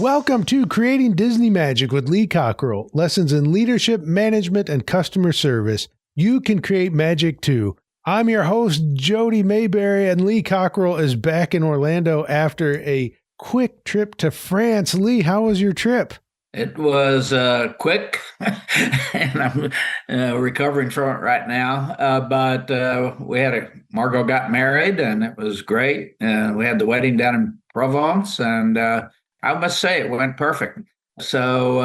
Welcome to Creating Disney Magic with Lee Cockrell. Lessons in leadership, management, and customer service. You can create magic too. I'm your host, Jody Mayberry, and Lee Cockrell is back in Orlando after a quick trip to France. Lee, how was your trip? It was quick, and I'm recovering from it right now. But Margot got married, and it was great. We had the wedding down in Provence, and I must say it went perfect. So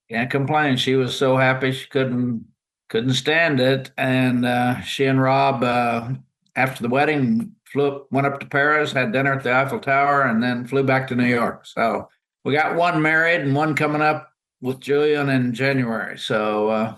can't complain. She was so happy she couldn't stand it, and she and Rob after the wedding went up to Paris, had dinner at the Eiffel Tower, and then flew back to New York. So we got one married and one coming up with Julian in January. So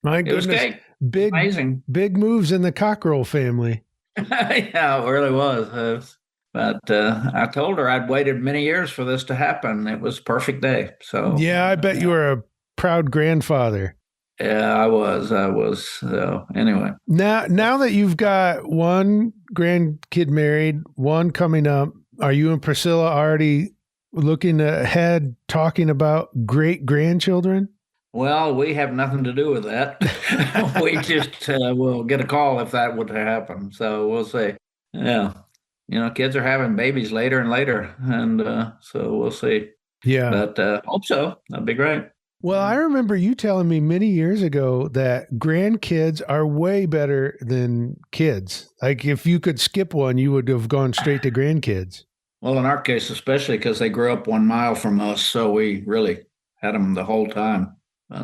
my goodness, it was amazing. Big moves in the Cockrell family. Yeah, it really was. But I told her I'd waited many years for this to happen. It was a perfect day. So yeah, I bet you were a proud grandfather. Yeah, I was. So anyway. Now that you've got one grandkid married, one coming up, are you and Priscilla already looking ahead, talking about great grandchildren? Well, we have nothing to do with that. We just will get a call if that would happen. So we'll see. Yeah. Kids are having babies later and later. And so we'll see. Yeah. But hope so. That'd be great. Well, I remember you telling me many years ago that grandkids are way better than kids. Like if you could skip one, you would have gone straight to grandkids. Well, in our case, especially because they grew up 1 mile from us, so we really had them the whole time.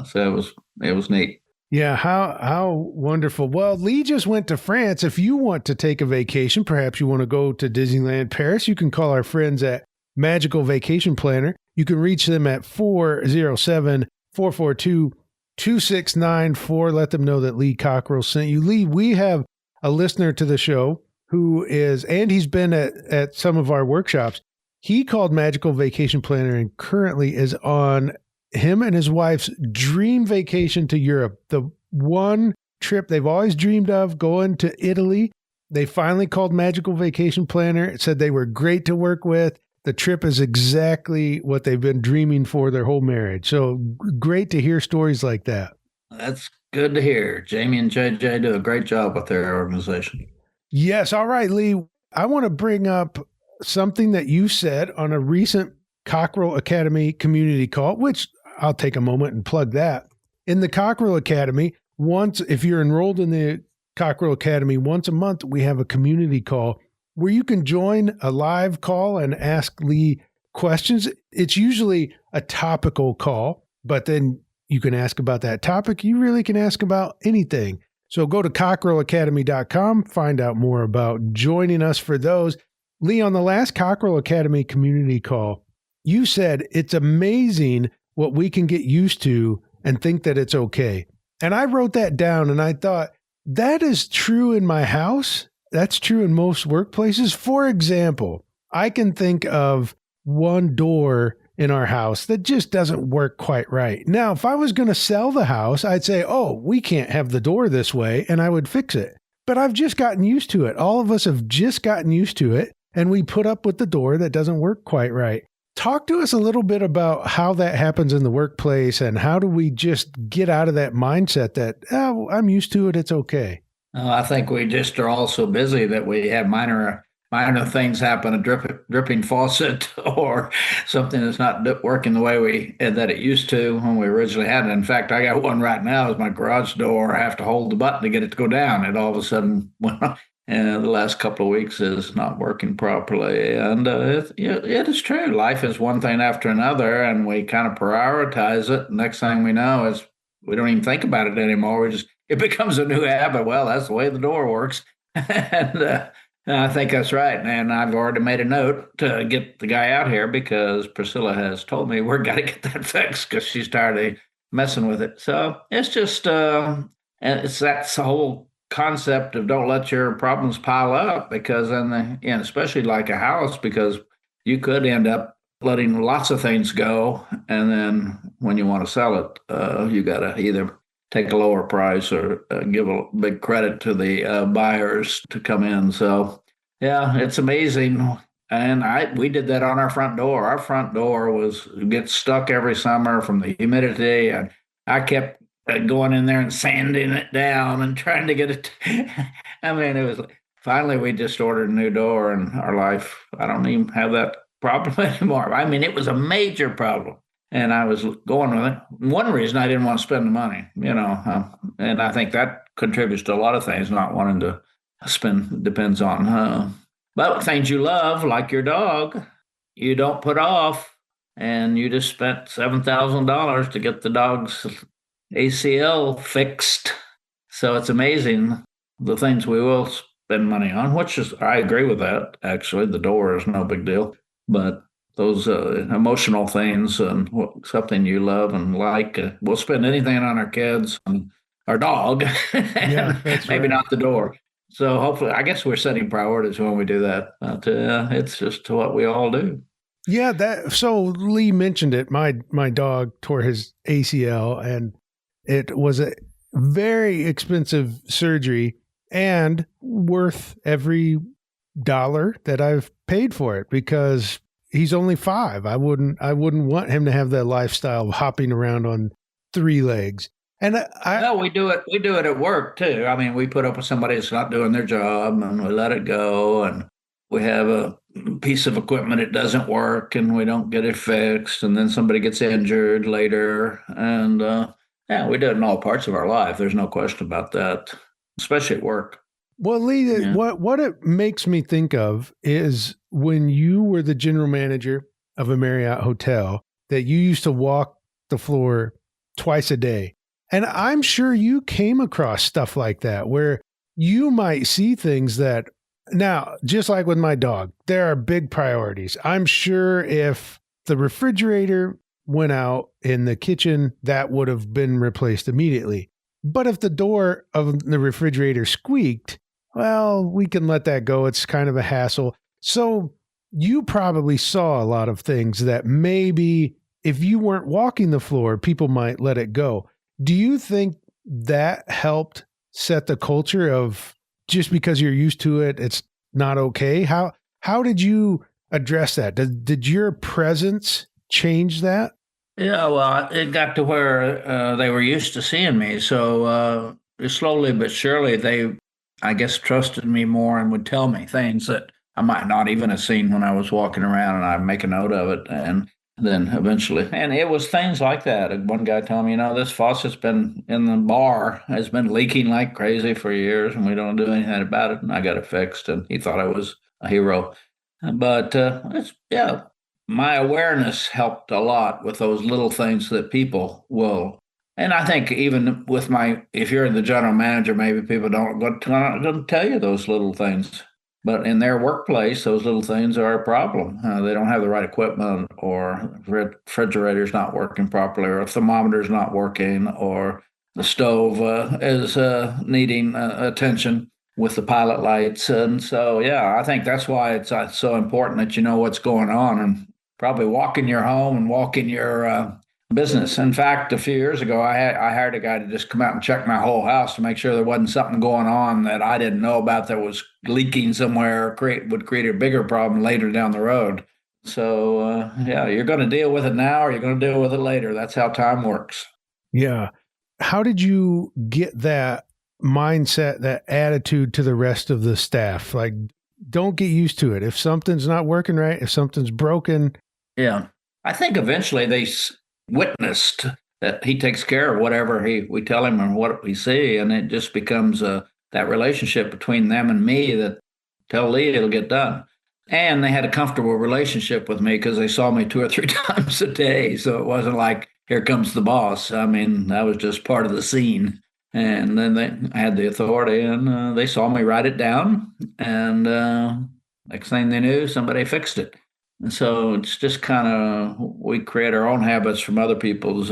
So it was neat. Yeah, how wonderful. Well, Lee just went to France. If you want to take a vacation, perhaps you want to go to Disneyland Paris, you can call our friends at Magical Vacation Planner. You can reach them at 407-442-2694. Let them know that Lee Cockrell sent you. Lee, we have a listener to the show he's been at some of our workshops. He called Magical Vacation Planner and currently is on him and his wife's dream vacation to Europe. The one trip they've always dreamed of, going to Italy. They finally called Magical Vacation Planner. It said they were great to work with. The trip is exactly what they've been dreaming for their whole marriage. So great to hear stories like that. That's good to hear. Jamie and JJ do a great job with their organization. Yes. All right, Lee. I want to bring up something that you said on a recent Cockrell Academy community call, which I'll take a moment and plug that. In the Cockrell Academy, if you're enrolled in the Cockrell Academy, once a month, we have a community call where you can join a live call and ask Lee questions. It's usually a topical call, but then you can ask about that topic. You really can ask about anything. So go to cockrellacademy.com, find out more about joining us for those. Lee, on the last Cockrell Academy community call, you said it's amazing what we can get used to and think that it's okay. And I wrote that down and I thought, that is true in my house. That's true in most workplaces. For example, I can think of one door in our house that just doesn't work quite right. Now, if I was going to sell the house, I'd say, oh, we can't have the door this way, and I would fix it. But I've just gotten used to it. All of us have just gotten used to it, and we put up with the door that doesn't work quite right. Talk to us a little bit about how that happens in the workplace, and how do we just get out of that mindset that, oh, I'm used to it, it's okay. I think we just are all so busy that we have minor things happen, a dripping faucet or something that's not working the way that it used to when we originally had it. In fact, I got one right now is my garage door. I have to hold the button to get it to go down. And all of a sudden, the last couple of weeks is not working properly. And it is true. Life is one thing after another, and we kind of prioritize it. Next thing we know is we don't even think about it anymore. It becomes a new habit. Well, that's the way the door works. And I think that's right. And I've already made a note to get the guy out here because Priscilla has told me we're got to get that fixed because she's tired of messing with it. So it's just, and it's that whole concept of don't let your problems pile up, because especially like a house, because you could end up letting lots of things go. And then when you want to sell it, you got to either take a lower price or give a big credit to the buyers to come in. So, yeah, it's amazing And we did that on our front door. Our front door was gets stuck every summer from the humidity, and I kept going in there and sanding it down and trying to get it. I mean, it was finally we just ordered a new door, and our life. I don't even have that problem anymore. I mean, it was a major problem, and I was going with it. One reason I didn't want to spend the money, and I think that contributes to a lot of things. Not wanting to spend depends on. But things you love, like your dog, you don't put off. And you just spent $7,000 to get the dog's ACL fixed. So it's amazing the things we will spend money on, which is, I agree with that. Actually, the door is no big deal. But those emotional things and something you love and like, we'll spend anything on our kids and our dog, Yeah, and that's maybe right. not the door. So hopefully, I guess we're setting priorities when we do that. But it's just what we all do. Yeah, that so Lee mentioned it. My dog tore his ACL and it was a very expensive surgery and worth every dollar that I've paid for it because he's only 5. I wouldn't want him to have that lifestyle of hopping around on 3 legs. And I Well, we do it. We do it at work too. I mean, we put up with somebody that's not doing their job, and we let it go. And we have a piece of equipment that doesn't work, and we don't get it fixed, and then somebody gets injured later. And yeah, we do it in all parts of our life. There's no question about that, especially at work. Well, Lee, Yeah. what it makes me think of is when you were the general manager of a Marriott hotel that you used to walk the floor twice a day. And I'm sure you came across stuff like that where you might see things that now, just like with my dog, there are big priorities. I'm sure if the refrigerator went out in the kitchen, that would have been replaced immediately. But if the door of the refrigerator squeaked, well, we can let that go. It's kind of a hassle. So you probably saw a lot of things that maybe if you weren't walking the floor, people might let it go. Do you think that helped set the culture of just because you're used to it, it's not okay? How did you address that? Did your presence change that? Yeah, well, it got to where they were used to seeing me. So slowly but surely, they, I guess, trusted me more and would tell me things that I might not even have seen when I was walking around, and I'd make a note of it. And then eventually, and it was things like that. One guy told me, this faucet's been in the bar, has been leaking like crazy for years, and we don't do anything about it. And I got it fixed, and he thought I was a hero. But yeah, my awareness helped a lot with those little things that people will. And I think even with if you're the general manager, maybe people don't going to tell you those little things. But in their workplace, those little things are a problem. They don't have the right equipment, or refrigerator's not working properly, or a thermometer's not working, or the stove is needing attention with the pilot lights. And so, yeah, I think that's why it's so important that you know what's going on and probably walk in your home and walk in your business. In fact, a few years ago, I hired a guy to just come out and check my whole house to make sure there wasn't something going on that I didn't know about that was leaking somewhere, or would create a bigger problem later down the road. So, yeah, you're going to deal with it now, or you're going to deal with it later. That's how time works. Yeah. How did you get that mindset, that attitude to the rest of the staff? Like, don't get used to it. If something's not working right, if something's broken, Yeah, I think eventually they witnessed that he takes care of whatever we tell him and what we see, and it just becomes that relationship between them and me that tell Lee it'll get done. And they had a comfortable relationship with me because they saw me 2 or 3 times a day, so it wasn't like here comes the boss. I mean, that was just part of the scene. And then I had the authority, and they saw me write it down, and next thing they knew, somebody fixed it. And so it's just kind of we create our own habits from other people's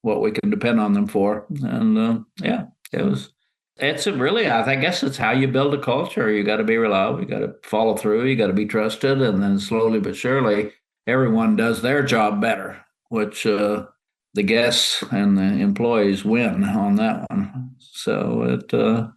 what we can depend on them for. And yeah, it was. It's a really, I guess it's how you build a culture. You got to be reliable. You got to follow through. You got to be trusted, and then slowly but surely, everyone does their job better, which the guests and the employees win on that one. So it,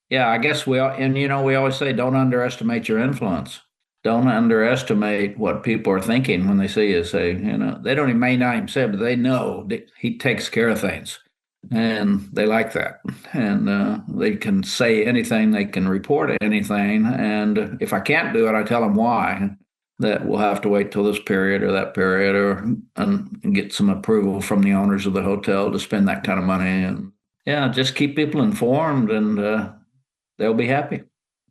yeah, I guess we all, and we always say don't underestimate your influence. don't underestimate what people are thinking when they see you. Say, they don't even may not even say it, but they know that he takes care of things, and they like that. And they can say anything, they can report anything, and if I can't do it, I tell them why. That we'll have to wait till this period or that period, or and get some approval from the owners of the hotel to spend that kind of money. And yeah, just keep people informed, and they'll be happy.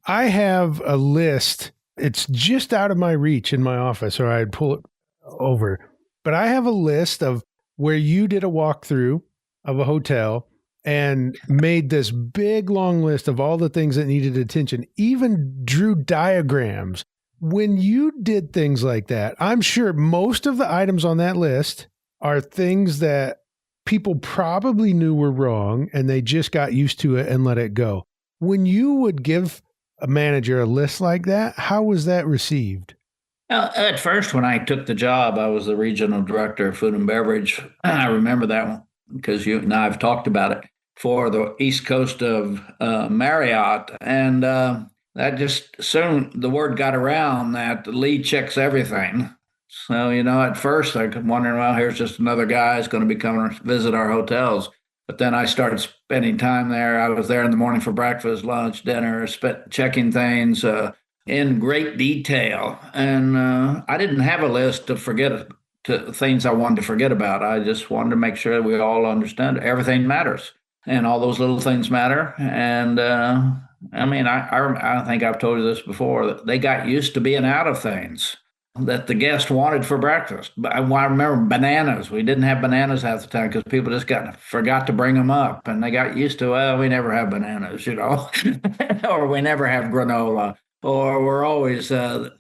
I have a list. It's just out of my reach in my office, or I'd pull it over. But I have a list of where you did a walkthrough of a hotel and made this big, long list of all the things that needed attention, even drew diagrams. When you did things like that, I'm sure most of the items on that list are things that people probably knew were wrong and they just got used to it and let it go. When you would give a manager a list like that, how was that received? At first, when I took the job, I was the regional director of food and beverage. I remember that one because you and I have talked about it for the East Coast of Marriott. And that just soon the word got around that Lee checks everything. So, at first I was wondering, well, here's just another guy who's going to be coming to visit our hotels. But then I started spending time there. I was there in the morning for breakfast, lunch, dinner, checking things in great detail. And I didn't have a list to things I wanted to forget about. I just wanted to make sure that we all understand everything matters, and all those little things matter. And I think I've told you this before, that they got used to being out of things that the guest wanted for breakfast. But I remember bananas. We didn't have bananas half the time because people just forgot to bring them up, and they got used to, well, we never have bananas, or we never have granola, or we're always, the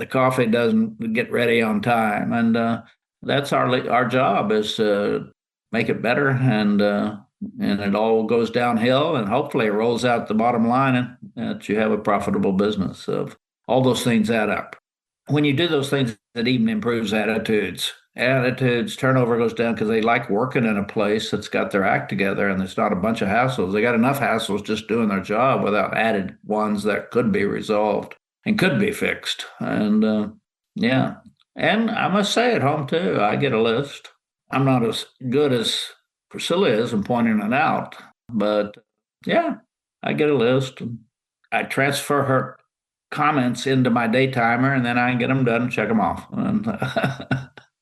coffee doesn't get ready on time, and that's our job is to make it better, and it all goes downhill, and hopefully it rolls out the bottom line, and that you have a profitable business. Of all those things add up. When you do those things, it even improves attitudes. Turnover goes down because they like working in a place that's got their act together and there's not a bunch of hassles. They got enough hassles just doing their job without added ones that could be resolved and could be fixed. And yeah. And I must say at home too, I get a list. I'm not as good as Priscilla is in pointing it out, but yeah, I get a list. And I transfer her comments into my day timer, and then I get them done and check them off.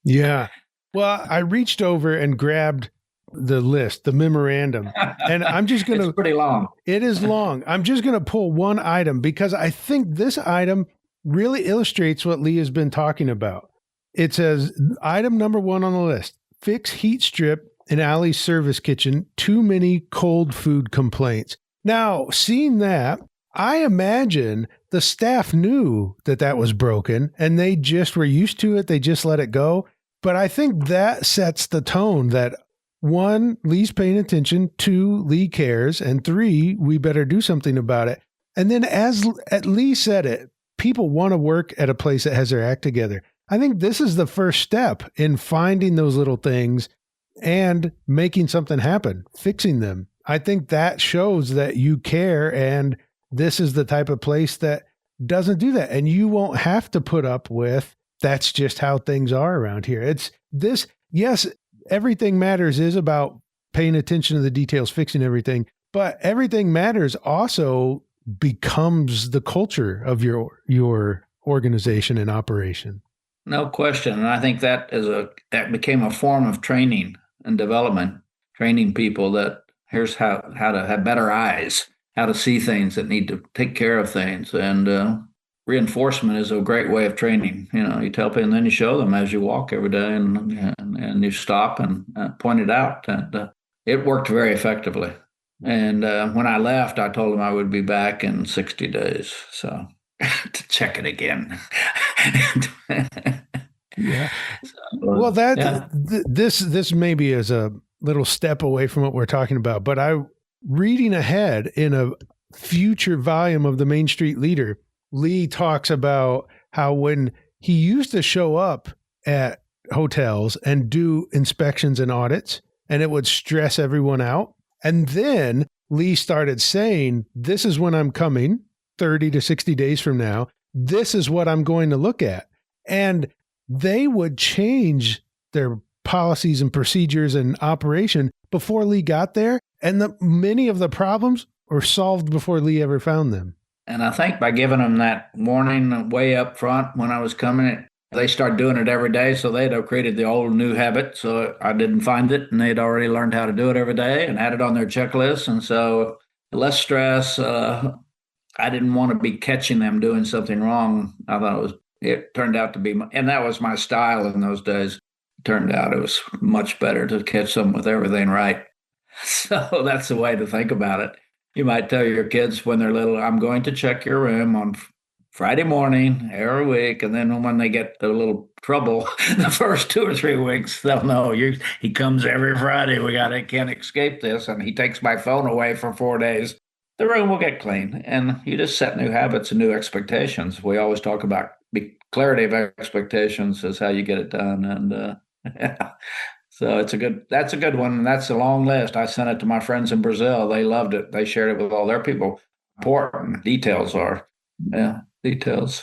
Yeah. Well, I reached over and grabbed the list, the memorandum, and I'm just going to... It's pretty long. It is long. I'm just going to pull one item because I think this item really illustrates what Lee has been talking about. It says, item number 1 on the list, fix heat strip in Alley's service kitchen, too many cold food complaints. Now, seeing that, I imagine the staff knew that was broken and they just were used to it. They just let it go. But I think that sets the tone that 1, Lee's paying attention, 2, Lee cares, and 3, we better do something about it. And then as Lee said it, people want to work at a place that has their act together. I think this is the first step in finding those little things and making something happen, fixing them. I think that shows that you care, and this is the type of place that doesn't do that. And you won't have to put up with, that's just how things are around here. It's this, yes, everything matters is about paying attention to the details, fixing everything, but everything matters also becomes the culture of your organization and operation. No question. And I think that became a form of training and development, training people that here's how to have better eyes, how to see things, that need to take care of things. And reinforcement is a great way of training. You tell people and then you show them as you walk every day, and you stop and point it out. And it worked very effectively. And when I left, I told them I would be back in 60 days. So to check it again. Yeah. Well, this maybe is a little step away from what we're talking about, but reading ahead in a future volume of the Main Street Leader, Lee talks about how when he used to show up at hotels and do inspections and audits, and it would stress everyone out. And then Lee started saying, this is when I'm coming 30 to 60 days from now. this is what I'm going to look at. And they would change their policies and procedures and operation before Lee got there. And many of the problems were solved before Lee ever found them. And I think by giving them that warning way up front when I was coming, they started doing it every day. So they'd have created the old new habit. So I didn't find it, and they'd already learned how to do it every day and had it on their checklist. And so less stress. I didn't want to be catching them doing something wrong. I thought it turned out to be, and that was my style in those days. It turned out it was much better to catch them with everything right. So that's the way to think about it. You might tell your kids when they're little, I'm going to check your room on Friday morning every week. And then when they get a little trouble, the first 2 or 3 weeks, they'll know he comes every Friday. Can't escape this. And he takes my phone away for 4 days. The room will get clean. And you just set new habits and new expectations. We always talk about clarity of expectations is how you get it done. And yeah. So that's a good one. And that's a long list. I sent it to my friends in Brazil. They loved it. They shared it with all their people. Important details.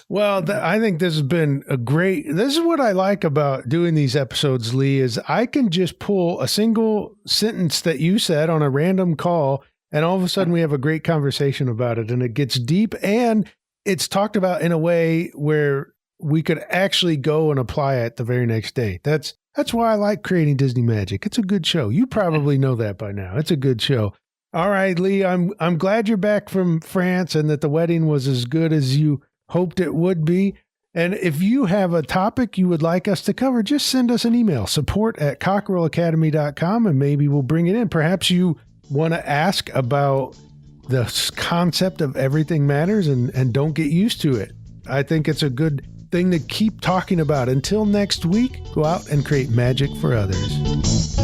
Well, I think this has been this is what I like about doing these episodes, Lee, is I can just pull a single sentence that you said on a random call, and all of a sudden we have a great conversation about it, and it gets deep, and it's talked about in a way where we could actually go and apply it the very next day. That's why I like creating Disney Magic. It's a good show. You probably know that by now. It's a good show. All right, Lee, I'm glad you're back from France and that the wedding was as good as you hoped it would be. And if you have a topic you would like us to cover, just send us an email, support@cockerelacademy.com, and maybe we'll bring it in. Perhaps you want to ask about the concept of everything matters and don't get used to it. I think it's a good thing to keep talking about. Until next week, go out and create magic for others.